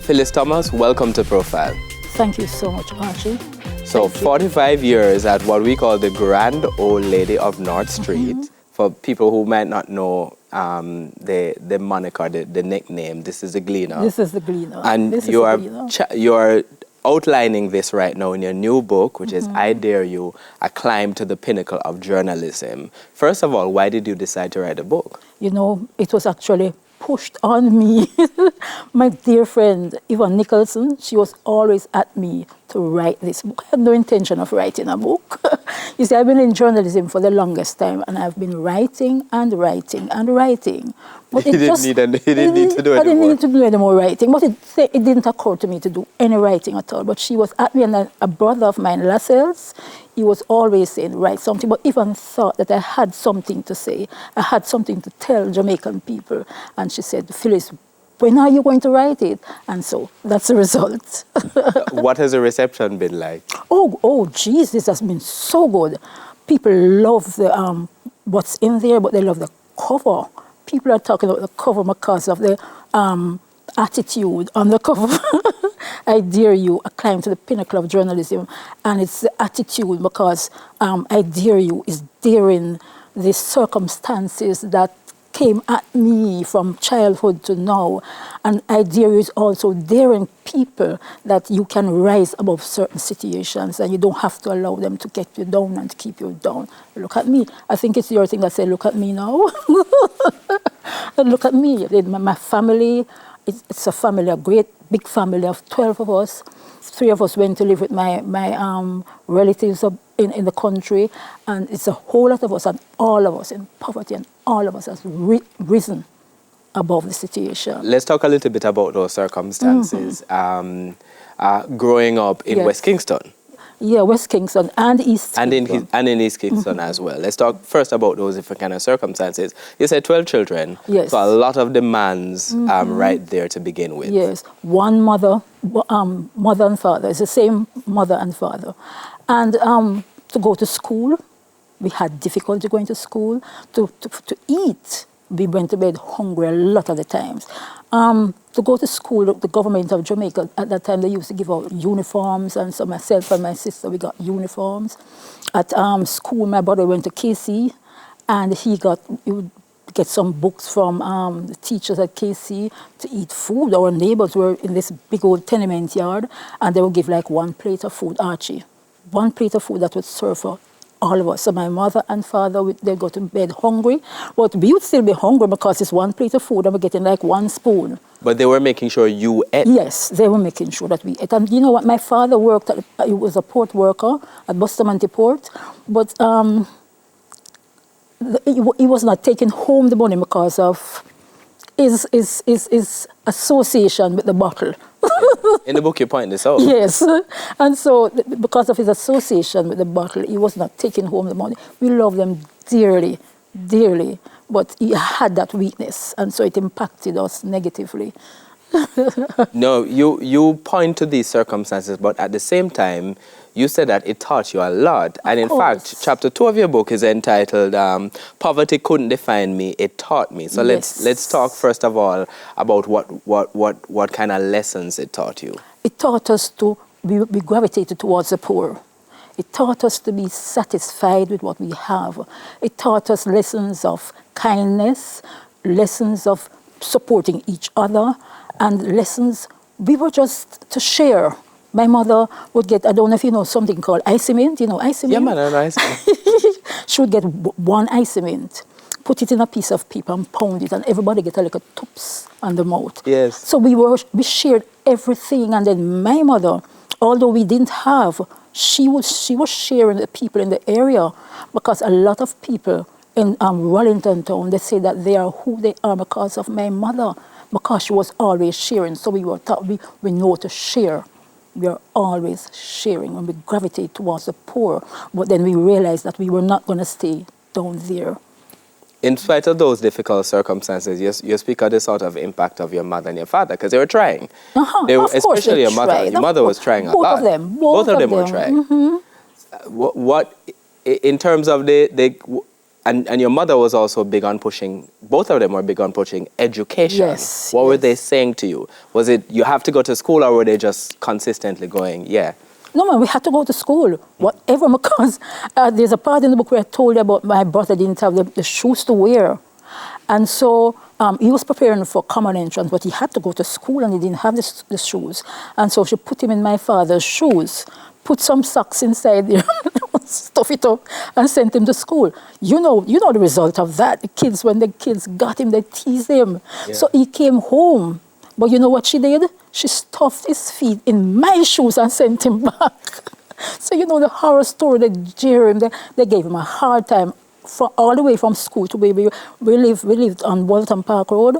Phyllis Thomas, welcome to Profile. Thank you so much, Archie. So 45 years at what we call the Grand Old Lady of North Street. For people who might not know the moniker, the nickname, this is the Gleaner. This is the Gleaner. And you are outlining this right now in your new book, which is I Dare You, A Climb to the Pinnacle of Journalism. First of all, why did you decide to write a book? You know, it was actually pushed on me. My dear friend, Yvonne Nicholson, she was always at me to write this book. I had no intention of writing a book. You see, I've been in journalism for the longest time, and I've been writing and writing and writing. But he didn't need to do I anymore. didn't need to do any more writing, but it didn't occur to me to do any writing at all. But she was at me, and a brother of mine, Lascelles, he was always saying, write something, but even thought that I had something to say. I had something to tell Jamaican people. And she said, Phyllis, when are you going to write it? And so that's the result. What has the reception been like? Oh, geez, this has been so good. People love the what's in there, but they love the cover. People are talking about the cover because of the attitude on the cover. I Dare You, A Climb to the Pinnacle of Journalism. And it's the attitude because I Dare You is daring the circumstances that came at me from childhood to now. And I Dare You is also daring people that you can rise above certain situations and you don't have to allow them to get you down and to keep you down. Look at me. I think it's your thing that say, look at me now. Look at me. My family, it's a family, a great big family of 12 of us. 3 of us went to live with my relatives in the country, and it's a whole lot of us, and all of us in poverty, and all of us has risen above the situation. Let's talk a little bit about those circumstances. Growing up in West Kingston. Yeah, West Kingston and East Kingston. And in East Kingston as well. Let's talk first about those different kind of circumstances. You said 12 children. Yes. So a lot of demands right there to begin with. Yes. One mother, mother and father. It's the same mother and father. And to go to school, we had difficulty going to school. To eat, we went to bed hungry a lot of the times. To go to school, the government of Jamaica, at that time, they used to give out uniforms, and so myself and my sister, we got uniforms. At school, my brother went to KC, and he would get some books from the teachers at KC to eat food. Our neighbors were in this big old tenement yard, and they would give like 1 plate of food, Archie. 1 plate of food that would serve for all of us. So my mother and father, they go to bed hungry, but we would still be hungry because it's 1 plate of food and we're getting like 1 spoon. But they were making sure you ate? Yes, they were making sure that we ate. And you know what, my father worked, he was a port worker at Bustamante Port, but he was not taking home the money because of his association with the bottle. In the book, you point this out. Yes. And so, because of his association with the bottle, he was not taking home the money. We love them dearly, dearly. But he had that weakness, and so it impacted us negatively. No, you point to these circumstances, but at the same time, you said that it taught you a lot. And in fact, chapter 2 of your book is entitled Poverty Couldn't Define Me, It Taught Me. So let's talk first of all about what kind of lessons it taught you. It taught us to be gravitated towards the poor. It taught us to be satisfied with what we have. It taught us lessons of kindness, lessons of supporting each other, and lessons, we were just to share. My mother would get, I don't know if you know something called ice mint. You know ice mint? Yeah, man, I know ice mint. She would get 1 ice mint, put it in a piece of paper and pound it, and everybody get a little tups on the mouth. Yes. So we shared everything, and then my mother, although we didn't have, she was sharing the people in the area, because a lot of people in Wellington town, they say that they are who they are because of my mother, because she was always sharing. So we were taught, we know to share. We are always sharing when we gravitate towards the poor, but then we realized that we were not going to stay down there. In spite of those difficult circumstances, you speak of the sort of impact of your mother and your father, because they were trying. They were, especially your mother. Your mother was trying a lot. Both of them were trying. What in terms of and your mother was also big on pushing, both of them were big on pushing education. Yes. What were they saying to you? Was it you have to go to school, or were they just consistently going, yeah? No, man, we had to go to school. Whatever, because there's a part in the book where I told you about my brother didn't have the shoes to wear. And so he was preparing for common entrance, but he had to go to school and he didn't have the shoes. And so she put him in my father's shoes, put some socks inside there, stuff it up, and sent him to school. You know the result of that. The kids, when the kids got him, they teased him. Yeah. So he came home. But you know what she did? She stuffed his feet in my shoes and sent him back. So you know the horror story, they jeer him, they gave him a hard time all the way from school to where we lived on Walton Park Road,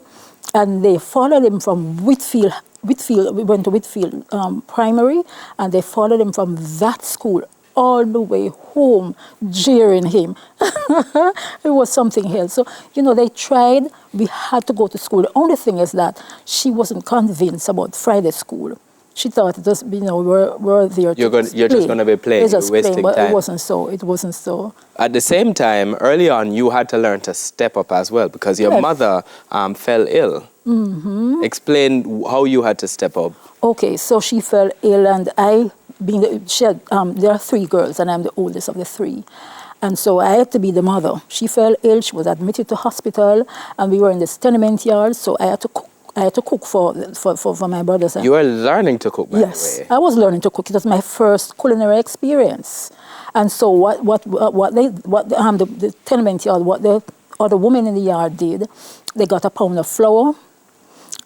and they followed him from Whitfield, we went to Whitfield Primary, and they followed him from that school all the way home, jeering him. It was something else. So, you know, they tried. We had to go to school. The only thing is that she wasn't convinced about Friday school. She thought it was, you know, we're there You're just going to be playing, wasting but time. It wasn't so. It wasn't so. At the same time, early on, you had to learn to step up as well, because your mother fell ill. Mm-hmm. Explain how you had to step up. Okay, so she fell ill, and there are 3 girls, and I'm the oldest of the 3. And so I had to be the mother. She fell ill, she was admitted to hospital, and we were in this tenement yard, so I had to cook. I had to cook for my brothers. You were learning to cook, by the way. Yes, I was learning to cook. It was my first culinary experience. And so the tenement yard, what the other women in the yard did, they got a pound of flour,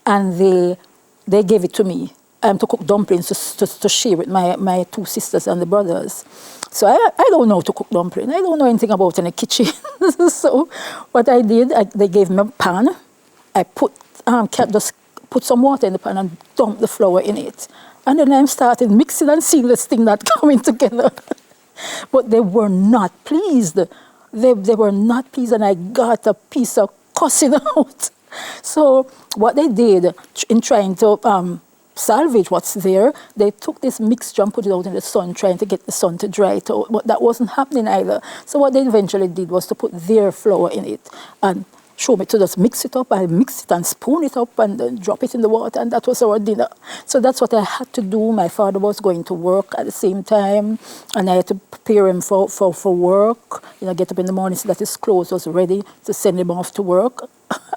and they gave it to me to cook dumplings to share with my 2 sisters and the brothers. So I don't know how to cook dumplings. I don't know anything about in the kitchen. So what I did, they gave me a pan. I just put some water in the pan and dumped the flour in it. And then I started mixing and seeing this thing not coming together. But they were not pleased. They were not pleased, and I got a piece of cussing out. So what they did in trying to salvage what's there, they took this mixture and put it out in the sun, trying to get the sun to dry it out. But that wasn't happening either. So what they eventually did was to put their flour in it and show me to just mix it up. I mixed it and spoon it up and then drop it in the water, and that was our dinner. So that's what I had to do. My father was going to work at the same time, and I had to prepare him for work. You know, get up in the morning so that his clothes was ready to send him off to work.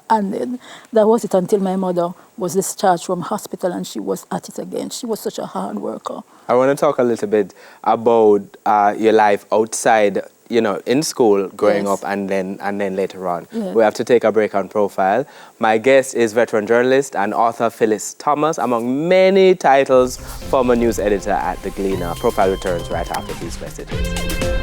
And then that was it until my mother was discharged from hospital, and she was at it again. She was such a hard worker. I want to talk a little bit about your life outside, you know, in school, growing up, and then later on. Yeah. We have to take a break on Profile. My guest is veteran journalist and author Phyllis Thomas, among many titles, former news editor at The Gleaner. Profile returns right after these messages.